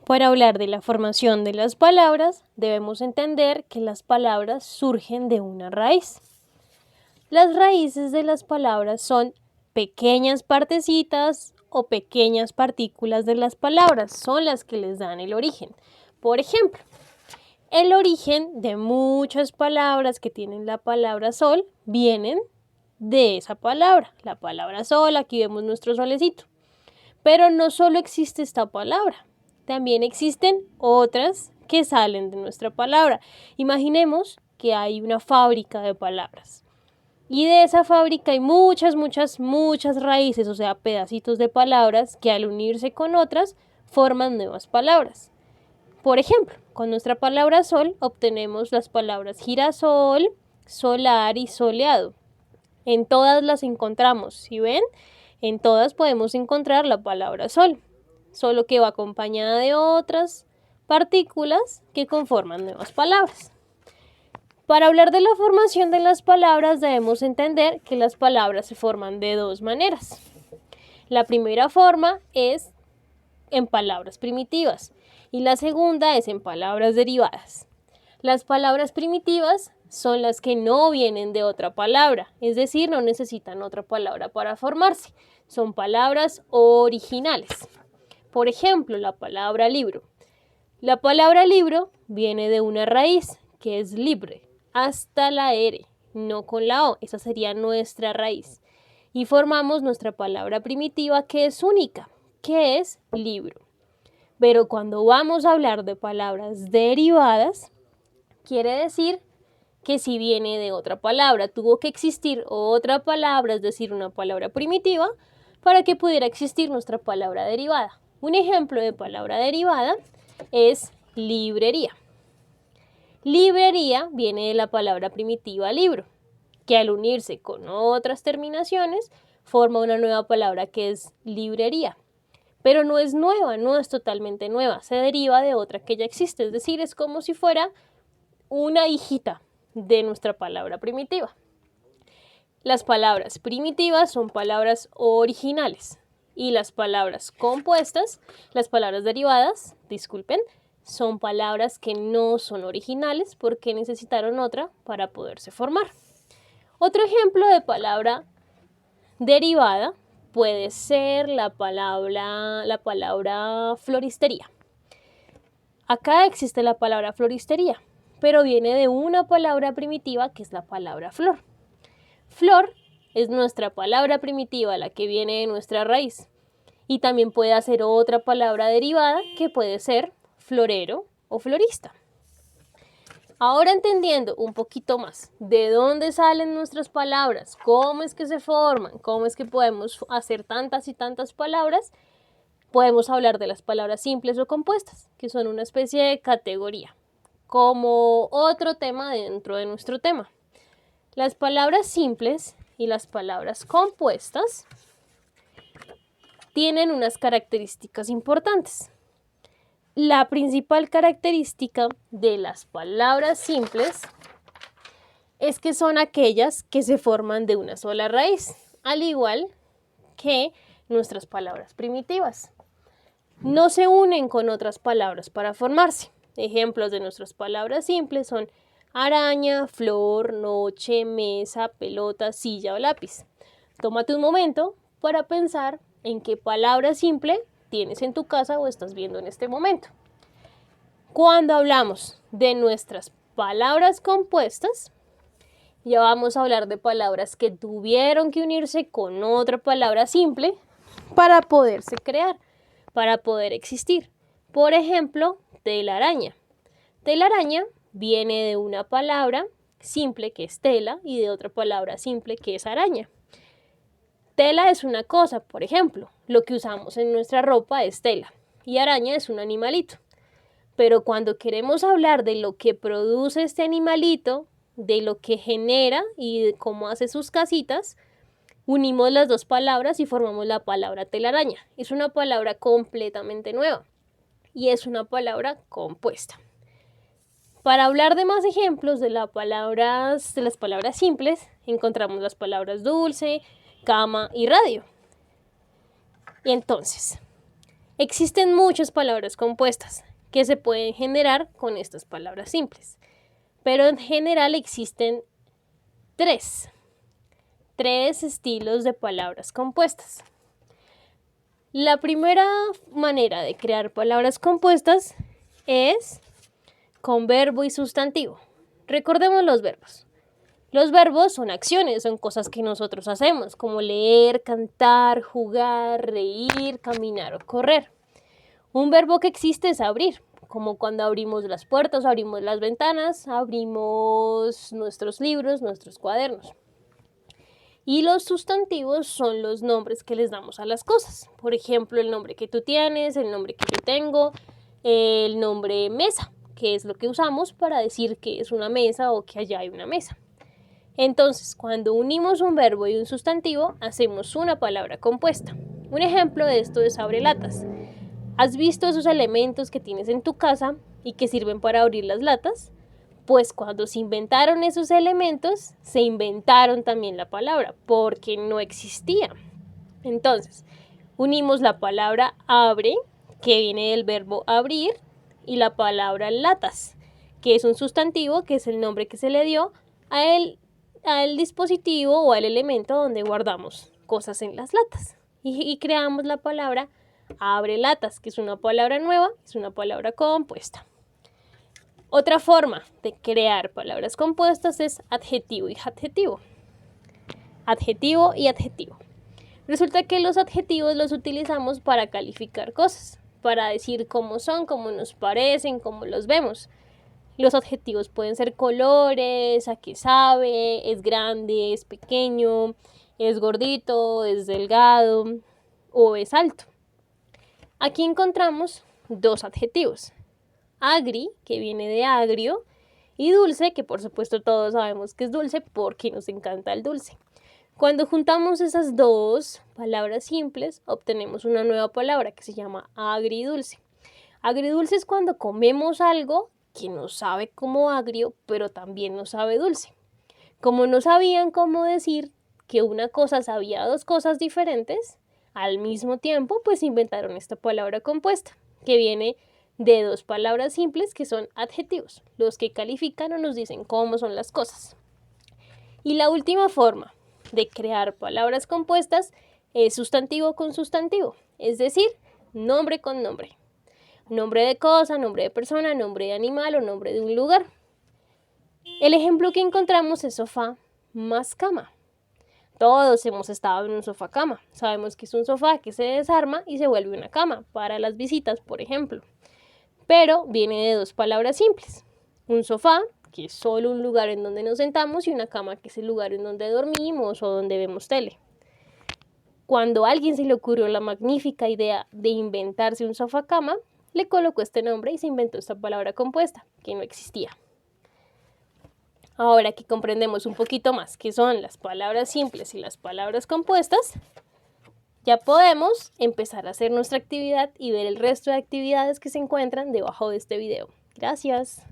Para hablar de la formación de las palabras, debemos entender que las palabras surgen de una raíz. Las raíces de las palabras son pequeñas partecitas o pequeñas partículas de las palabras, son las que les dan el origen. Por ejemplo, el origen de muchas palabras que tienen la palabra sol vienen de esa palabra, la palabra sol, aquí vemos nuestro solecito. Pero no solo existe esta palabra, también existen otras que salen de nuestra palabra. Imaginemos que hay una fábrica de palabras y de esa fábrica hay muchas raíces, o sea, pedacitos de palabras que al unirse con otras forman nuevas palabras. Por ejemplo, con nuestra palabra sol obtenemos las palabras girasol, solar y soleado. En todas las encontramos, ¿sí ven? En todas podemos encontrar la palabra sol, solo que va acompañada de otras partículas que conforman nuevas palabras. Para hablar de la formación de las palabras debemos entender que las palabras se forman de dos maneras. La primera forma es en palabras primitivas y la segunda es en palabras derivadas. Las palabras primitivas son las que no vienen de otra palabra, es decir, no necesitan otra palabra para formarse. Son palabras originales. Por ejemplo, la palabra libro. La palabra libro viene de una raíz, que es libre, hasta la R, no con la O, esa sería nuestra raíz. Y formamos nuestra palabra primitiva, que es única, que es libro. Pero cuando vamos a hablar de palabras derivadas, quiere decir que si viene de otra palabra, tuvo que existir otra palabra, es decir, una palabra primitiva, para que pudiera existir nuestra palabra derivada. Un ejemplo de palabra derivada es librería. Librería viene de la palabra primitiva libro, que al unirse con otras terminaciones forma una nueva palabra que es librería. Pero no es nueva, no es totalmente nueva, se deriva de otra que ya existe, es decir, es como si fuera una hijita de nuestra palabra primitiva. Las palabras primitivas son palabras originales y las palabras compuestas, las palabras derivadas, son palabras que no son originales porque necesitaron otra para poderse formar. Otro ejemplo de palabra derivada puede ser la palabra floristería. Acá existe la palabra floristería, pero viene de una palabra primitiva que es la palabra flor. Flor es nuestra palabra primitiva, la que viene de nuestra raíz. Y también puede ser otra palabra derivada que puede ser florero o florista. Ahora entendiendo un poquito más de dónde salen nuestras palabras, cómo es que se forman, cómo es que podemos hacer tantas y tantas palabras, podemos hablar de las palabras simples o compuestas, que son una especie de categoría, como otro tema dentro de nuestro tema. Las palabras simples y las palabras compuestas tienen unas características importantes. La principal característica de las palabras simples es que son aquellas que se forman de una sola raíz, al igual que nuestras palabras primitivas. No se unen con otras palabras para formarse. Ejemplos de nuestras palabras simples son araña, flor, noche, mesa, pelota, silla o lápiz. Tómate un momento para pensar en qué palabra simple tienes en tu casa o estás viendo en este momento. Cuando hablamos de nuestras palabras compuestas, ya vamos a hablar de palabras que tuvieron que unirse con otra palabra simple para poderse crear, para poder existir. Por ejemplo, telaraña. Telaraña viene de una palabra simple que es tela y de otra palabra simple que es araña. Tela es una cosa, por ejemplo, lo que usamos en nuestra ropa es tela y araña es un animalito. Pero cuando queremos hablar de lo que produce este animalito, de lo que genera y de cómo hace sus casitas, unimos las dos palabras y formamos la palabra telaraña. Es una palabra completamente nueva y es una palabra compuesta. Para hablar de más ejemplos de las palabras simples, encontramos las palabras dulce, cama y radio. Y entonces, Existen muchas palabras compuestas que se pueden generar con estas palabras simples, pero en general existen tres estilos de palabras compuestas. La primera manera de crear palabras compuestas es con verbo y sustantivo. Recordemos los verbos. Los verbos son acciones, son cosas que nosotros hacemos, como leer, cantar, jugar, reír, caminar o correr. Un verbo que existe es abrir, como cuando abrimos las puertas, abrimos las ventanas, abrimos nuestros libros, nuestros cuadernos. Y los sustantivos son los nombres que les damos a las cosas. Por ejemplo, el nombre que tú tienes, el nombre que yo tengo, el nombre mesa, que es lo que usamos para decir que es una mesa o que allá hay una mesa. Entonces, cuando unimos un verbo y un sustantivo, hacemos una palabra compuesta. Un ejemplo de esto es abrelatas. ¿Has visto esos elementos que tienes en tu casa y que sirven para abrir las latas? Pues cuando se inventaron esos elementos, se inventaron también la palabra, porque no existía. Entonces, unimos la palabra abre, que viene del verbo abrir, y la palabra latas, que es un sustantivo, que es el nombre que se le dio al dispositivo o al elemento donde guardamos cosas en las latas. Y creamos la palabra abre latas, que es una palabra nueva, es una palabra compuesta. Otra forma de crear palabras compuestas es adjetivo y adjetivo. Adjetivo y adjetivo. Resulta que los adjetivos los utilizamos para calificar cosas, para decir cómo son, cómo nos parecen, cómo los vemos. Los adjetivos pueden ser colores, a qué sabe, es grande, es pequeño, es gordito, es delgado o es alto. Aquí encontramos dos adjetivos. Agri, que viene de agrio, y dulce, que por supuesto todos sabemos que es dulce porque nos encanta el dulce. Cuando juntamos esas dos palabras simples, obtenemos una nueva palabra que se llama agridulce. Agridulce es cuando comemos algo que nos sabe como agrio, pero también nos sabe dulce. Como no sabían cómo decir que una cosa sabía a dos cosas diferentes, al mismo tiempo, pues inventaron esta palabra compuesta, que viene de dos palabras simples que son adjetivos, los que califican o nos dicen cómo son las cosas. Y la última forma de crear palabras compuestas es sustantivo con sustantivo, es decir, nombre con nombre. Nombre de cosa, nombre de persona, nombre de animal o nombre de un lugar. El ejemplo que encontramos es sofá más cama. Todos hemos estado en un sofá cama. Sabemos que es un sofá que se desarma y se vuelve una cama para las visitas, por ejemplo. Pero viene de dos palabras simples. Un sofá, que es solo un lugar en donde nos sentamos, y una cama, que es el lugar en donde dormimos o donde vemos tele. Cuando a alguien se le ocurrió la magnífica idea de inventarse un sofá cama, le colocó este nombre y se inventó esta palabra compuesta, que no existía. Ahora que comprendemos un poquito más qué son las palabras simples y las palabras compuestas, ya podemos empezar a hacer nuestra actividad y ver el resto de actividades que se encuentran debajo de este video. Gracias.